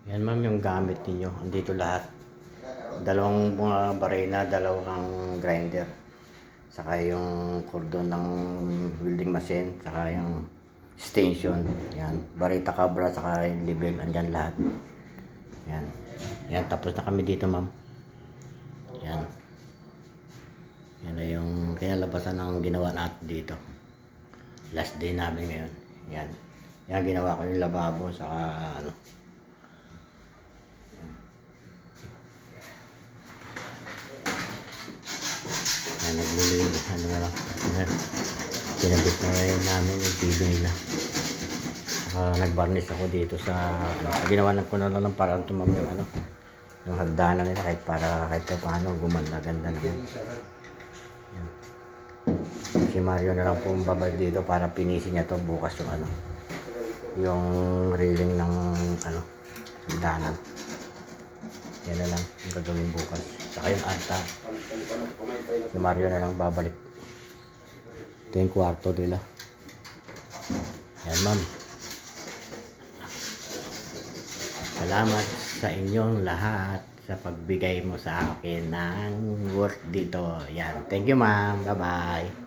Yan ma'am yung gamit ninyo. Andito lahat. Dalawang mga barena, dalawang grinder. Saka yung cordon ng welding machine. Saka yung extension. Yan. Barita cabra, saka yung level. Andyan lahat. Yan. Yan. Tapos na kami dito ma'am. Yan. Yan na yung kinalabasan ng ginawa natin dito. Last day namin ngayon. Yan. Yan ginawa ko yung lababo saka ano. Yan naglilinis ano na lang. Pinabit na rin namin yung TV nila. Saka nagbarnish ako dito sa ano. Ginawa ko na lang para tumam yung ano. Yung hagdanan nila kahit para kahit paano gumanda ganda na yan. Si Mario na lang po babalik dito para pinisin niya to bukas yung ano. Yung railing ng ano, hagdanan. Yan na lang yung gagawin bukas. Saka yung alta. Si Mario na lang babalik. Ito yung kwarto nila. Yan ma'am. Salamat sa inyong lahat sa pagbigay mo sa akin ng work dito. Yan. Thank you ma'am. Bye bye.